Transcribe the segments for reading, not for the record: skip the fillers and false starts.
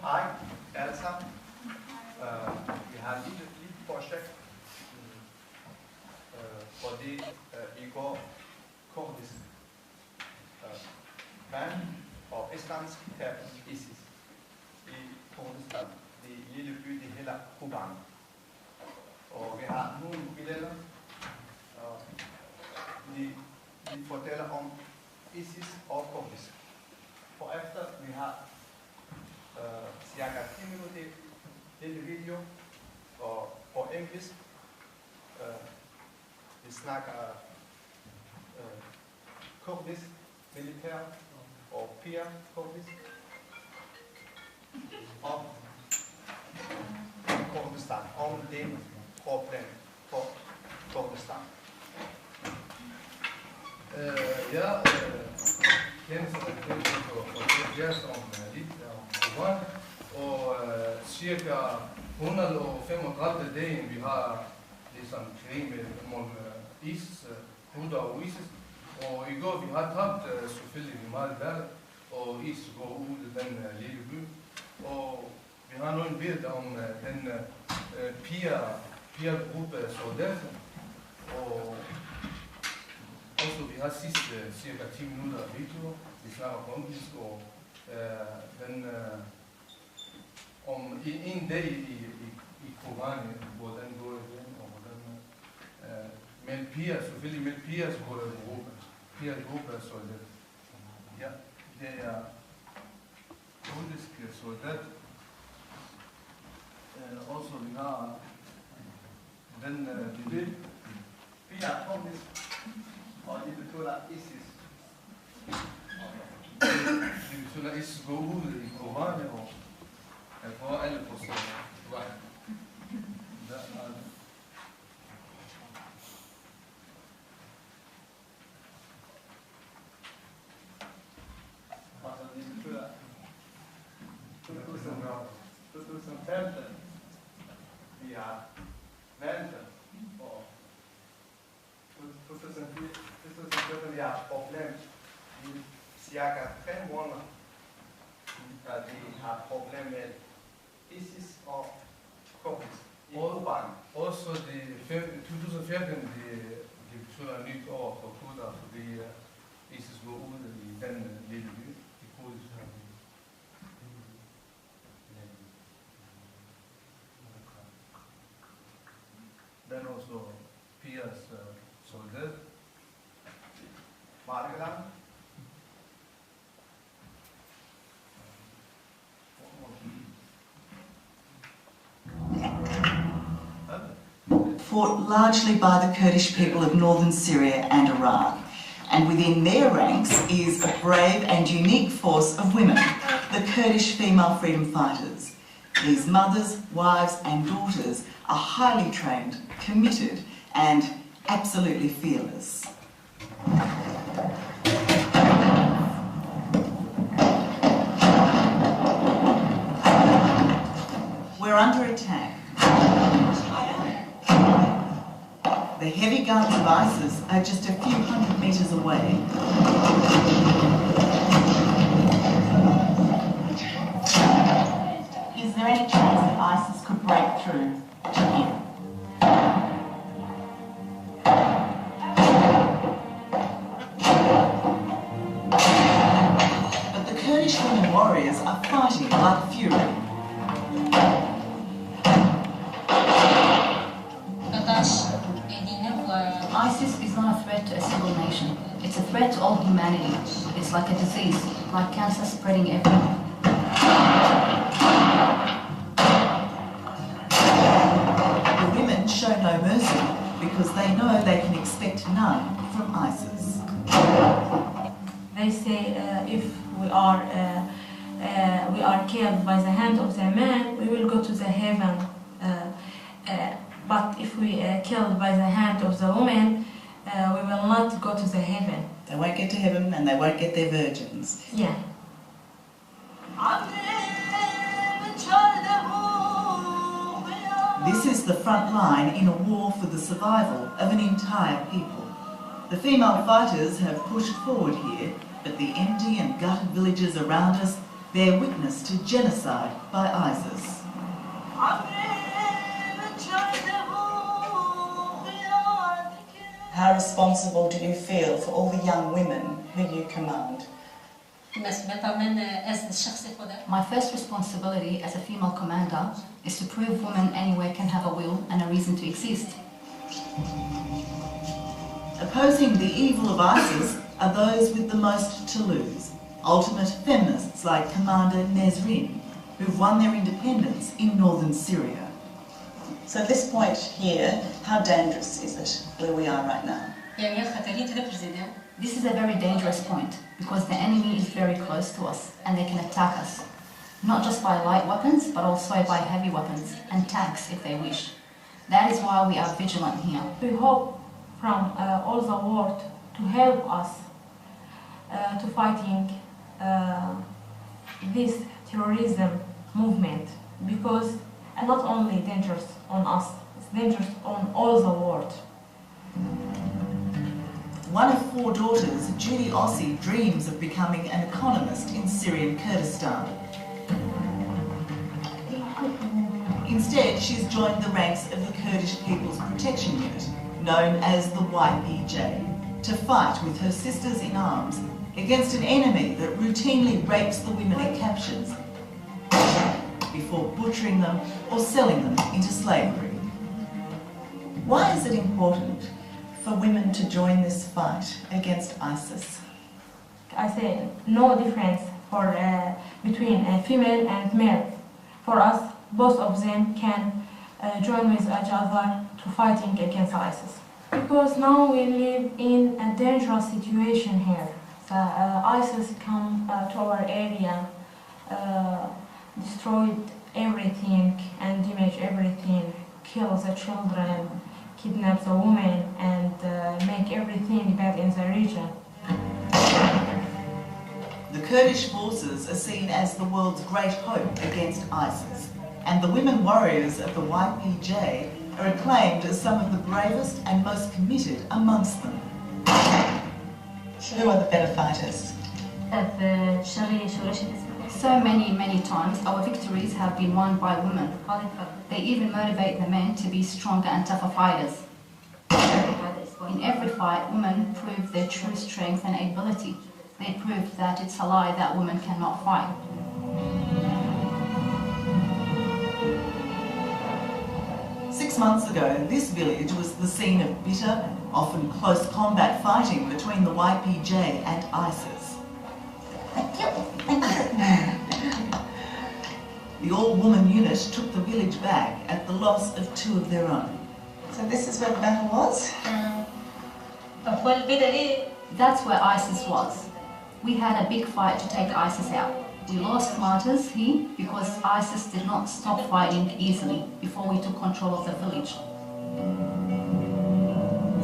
Hej alle sammen. Vi har et lille projekt, fordi I går kurdisk vandt og islamisk tabte ISIS i Kurdistan, i lille by, det hedder Kobani. Og vi har nogle billeder, og de fortæller om ISIS og kurdisk. Og efter vi har cirka 10 minutter lille video og på engelsk. Vi snakker kurdisk militær og piger kurdisk om Kurdistan, om det problem for Kurdistan. Kendt for jazz om lidt om Koran, og cirka 135 dage vi har ligesom krig mellem ISIS, Huda og ISIS, og i går vi har tabt selvfølgelig meget værd, og ISIS går ud af den lille by, og vi har nogle billeder om den pigergruppe soldater, og også vi har sidste cirka 10 minutter video, vi snakker på engelsk, og den om en dag i kobani, hvordan går det, og hvordan med piger, selvfølgelig med pigers gruppe soldat. Ja, det er kurdisk soldat. Også vi har den Piger kurdisk, og de betyder ISIS. Det betyder ISIS går ud i Koranen, og jeg får alle forstår. Der er det. Altså, de betyder 2015. Vi har vandt, og 2014 vi har problem i cirka 3 måneder. At vi har problem med ISIS og kurdisk i Kobani. Også 2014, det betyder et nyt år for kurder, fordi ISIS går ud i den lille by i Kurdistan. Den er også pigers soldat. Markeland. Fought largely by the Kurdish people of northern Syria and Iraq, and within their ranks is a brave and unique force of women, the Kurdish female freedom fighters. These mothers, wives and daughters are highly trained, committed and absolutely fearless. We're under attack. The heavy guns of ISIS are just a few hundred metres away. Is there any chance that ISIS could break through to here? But the Kurdish women warriors are fighting like fury. ISIS is not a threat to a single nation. It's a threat to all humanity. It's like a disease, like cancer spreading everywhere. The women show no mercy because they know they can expect none from ISIS. They say if we are killed by the hand of the man, we will go to the heaven. But if we are killed by the hand of the woman, we will not go to the heaven. They won't get to heaven and they won't get their virgins. Yeah. This is the front line in a war for the survival of an entire people. The female fighters have pushed forward here, but the empty and gutted villages around us Bear witness to genocide by ISIS. How responsible do you feel for all the young women who you command? My first responsibility as a female commander is to prove women anywhere can have a will and a reason to exist. Opposing the evil of ISIS are those with the most to lose, ultimate feminists like Commander Nesrin, who've won their independence in northern Syria. So at this point here, how dangerous is it where we are right now? This is a very dangerous point because the enemy is very close to us and they can attack us, not just by light weapons but also by heavy weapons and tanks if they wish. That is why we are vigilant here. We hope from all the world to help us to fighting this terrorism movement, because it's not only dangerous on us, it's dangerous on all the world. One of 4 daughters, Judy Ossie, dreams of becoming an economist in Syrian Kurdistan. Instead, she's joined the ranks of the Kurdish People's Protection Unit, known as the YPJ, to fight with her sisters in arms against an enemy that routinely rapes the women it captures before butchering them or selling them into slavery. Why is it important for women to join this fight against ISIS? I say no difference for between female and male. For us, both of them can join with each other to fighting against ISIS. Because now we live in a dangerous situation here. ISIS come to our area, destroyed everything and damage everything, kill the children, kidnap the women, and make everything bad in the region. The Kurdish forces are seen as the world's great hope against ISIS, and the women warriors of the YPJ are acclaimed as some of the bravest and most committed amongst them. Who are the better fighters? So many times our victories have been won by women. They even motivate the men to be stronger and tougher fighters. In every fight, women prove their true strength and ability. They prove that it's a lie that women cannot fight. Six months ago, this village was the scene of bitter, often close combat fighting between the YPJ and ISIS. The all-woman unit took the village back at the loss of 2 of their own. So this is where the battle was? That's where ISIS was. We had a big fight to take ISIS out. We lost martyrs here because ISIS did not stop fighting easily before we took control of the village.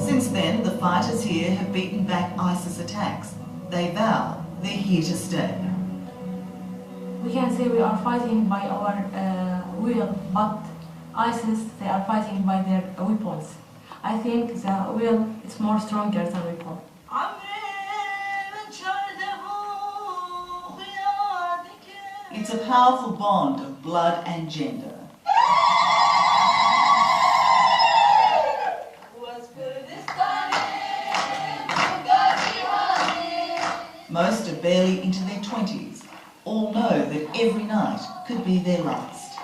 Since then, the fighters here have beaten back ISIS attacks. They vow they're here to stay. We can say we are fighting by our will, but ISIS, they are fighting by their weapons. I think the will is more stronger than weapon. It's a powerful bond of blood and gender. Most are barely into their 20s. All know that every night could be their last.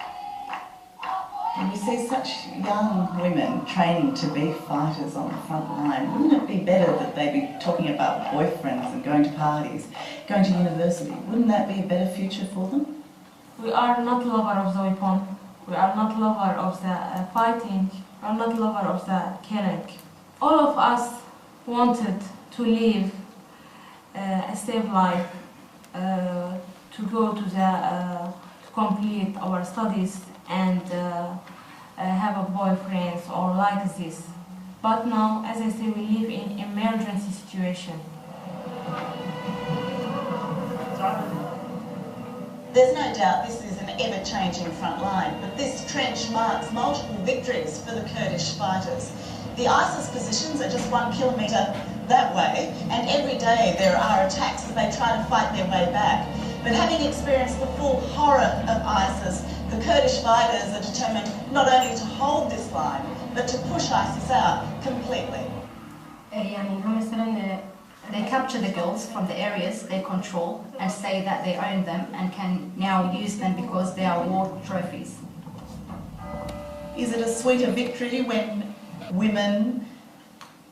When you see such young women training to be fighters on the front line, wouldn't it be better that they be talking about boyfriends and going to parties, going to university? Wouldn't that be a better future for them? We are not lover of the weapon. We are not lover of the fighting. We are not lover of the killing. All of us wanted to live a safe life, to go to to complete our studies and have a boyfriend or like this. But now, as I say, we live in emergency situation. There's no doubt this is an ever-changing front line, but this trench marks multiple victories for the Kurdish fighters. The ISIS positions are just 1 kilometre that way, and every day there are attacks as they try to fight their way back. But having experienced the full horror of ISIS, the Kurdish fighters are determined not only to hold this line, but to push ISIS out completely. They capture the girls from the areas they control and say that they own them and can now use them because they are war trophies. Is it a sweeter victory when women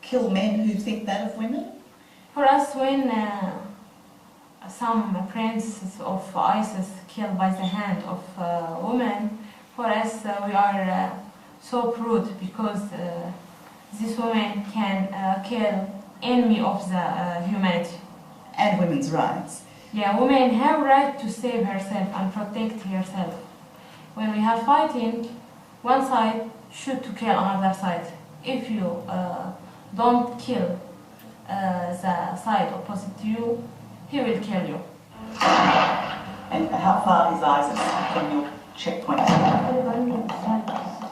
kill men who think that of women? For us, when some princes of ISIS killed by the hand of women, for us we are so proud because these women can kill enemy of the humanity. And women's rights. Yeah, women have right to save herself and protect herself. When we have fighting, one side should to kill another side. If you don't kill the side opposite to you, he will kill you. And how far is ISIS from your checkpoint?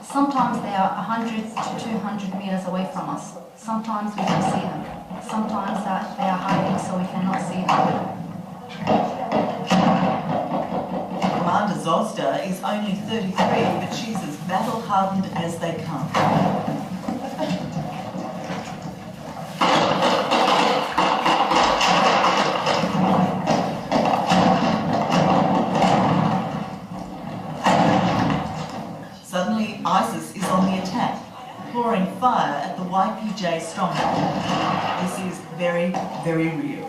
Sometimes they are 100 to 200 meters away from us. Sometimes we can see them. Sometimes they are hiding so we cannot see them. Commander Zozda is only 33, but she's as battle-hardened as they come. Suddenly, ISIS is on the attack, pouring fire at the YPJ stronghold. This is very, very real.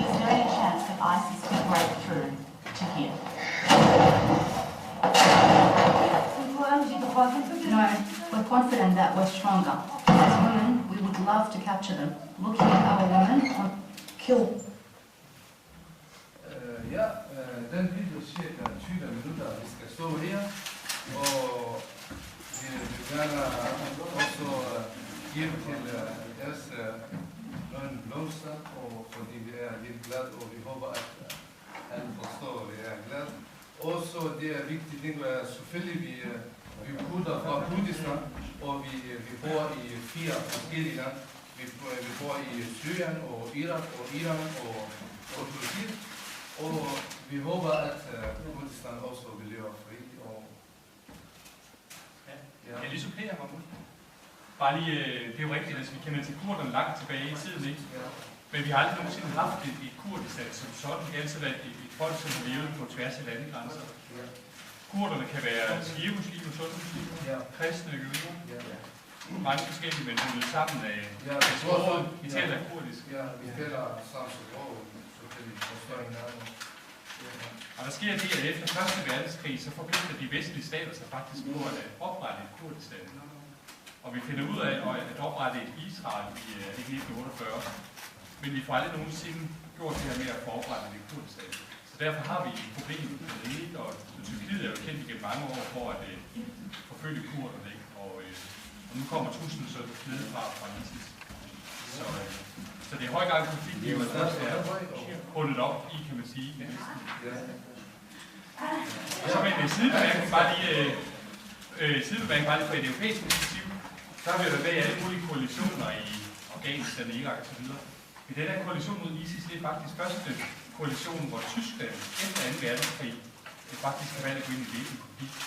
Is there any chance that ISIS could break through to here? No, we're confident that we're stronger. As women, we would love to capture them. Looking at other women, Kill. Den video cirka 20 minutter, vi skal stå her, og vi vil gerne også give til jeres nogle blomster, og fordi vi er lidt glade, og vi håber, at alle forstår, at vi er glade. Også det er vigtigt ting, at selvfølgelig vi kurder fra Kurdistan, og vi bor i 4 forskellige lande. Vi bor i Syrien og Irak og Iran og Tyrkiet. Og vi håber, at Kurdistan også vil leve fri. Jeg lige supplere, Mahmoud. Bare lige, det er jo rigtigt, altså vi kender til kurderne langt tilbage i tiden, ikke? Men vi har aldrig nogensinde haft et Kurdistan som sådan. Det har altid været et folk, som har levet på tværs af landegrænser. Kurderne kan være shia-muslimer, sunni-muslimer, kristne, jøder. Mange forskellige, men bundet sammen af sproget. Vi taler kurdisk. Ja, vi taler samme sprog, selvfølgelig forstår hinanden. Og der sker det, at efter Første Verdenskrig, så forpligter de vestlige stater sig faktisk på at oprette et Kurdistan. Og vi finder ud af at oprette et Israel i 1948. Men vi får aldrig nogensinde gjort det her med at få oprettet et Kurdistan. Så derfor har vi et problem med det, og Tyrkiet er jo kendt igennem mange år for at forfølge kurderne, ikke? Og nu kommer truslen så ned fra ISIS. Så det er i høj grad en konflikt, vi jo også er bundet op i, kan man sige. Så med en sidebemærkning, bare lige fra et europæisk perspektiv, så har vi været med i alle mulige koalitioner i Afghanistan, Irak og så videre. Men den her koalition mod ISIS, det er faktisk første koalition, hvor Tyskland efter 2. verdenskrig faktisk kan valgt at gå ind i det.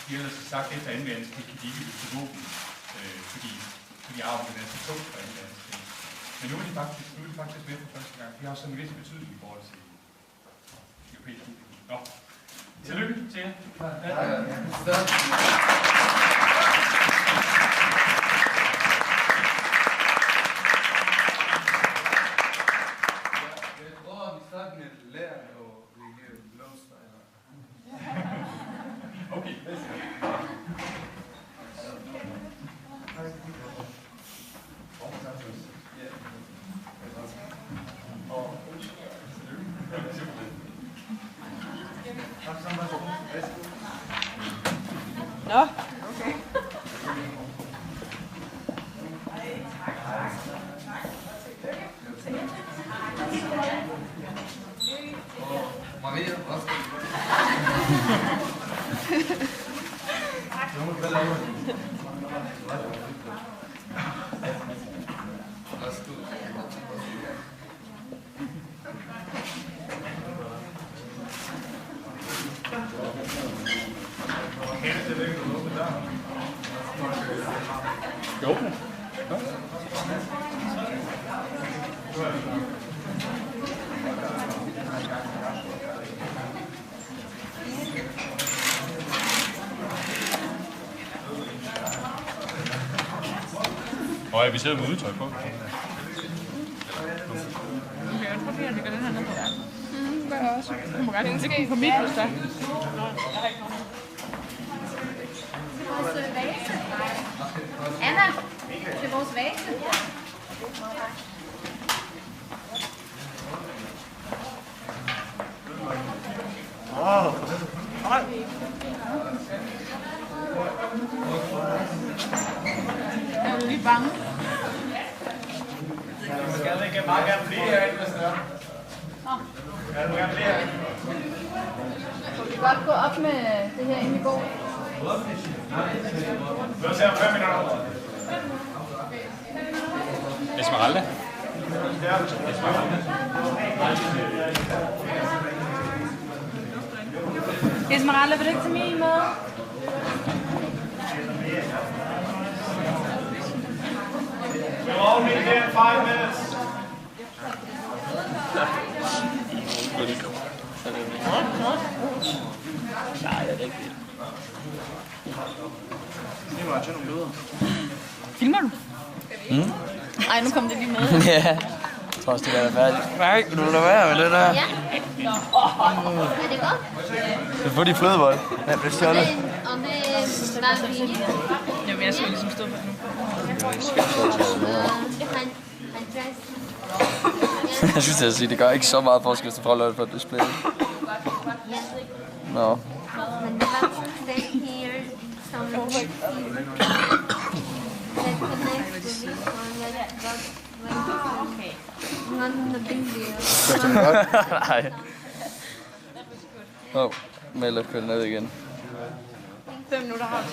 De har ellers sagt, at efter 2. verdenskrig kan de ikke løbe til våben, fordi arven er så tungt fra 2. verdenskrig. Men nu er de faktisk med for første gang. De har også sådan en vis betydning i forhold til europæisk udvikling. Nå, tillykke til jer. Okay. Nå, okay. Maria, hvad skal du? Og vi sidder med udtøj på. Okay, jeg tror, at vi gør den her ned på der. Gør jeg også. Du må gerne kigge på mit, hvis der. Vores vase. Anna, til vores vase. Er du lige bange? Skal ikke bare gerne blive herinde, hvis det er? Kan du gerne blive herinde? Kan vi godt gå op med det her inde i går? Vi ser om 5 minutter. Esmeralda. Esmeralda, vil du ikke tage min med? We'll all meet here in 5 minutes. Filmer du? Ej, nu kom det lige med. Ja, jeg tror også, det kan være færdigt. Nej, vil du lade være med det der? Ja. Er det godt? Du får de flødebold. Ja, det er stjålet. Og det var vi. Jamen, jeg skal ligesom stå for det nu. Jeg synes, at sige, det gør ikke så meget forskel, hvis du prøver at lade det på et display. Nå. Men det var sådan here, som Nej. Åh, Melle kører ned igen. 5 minutter har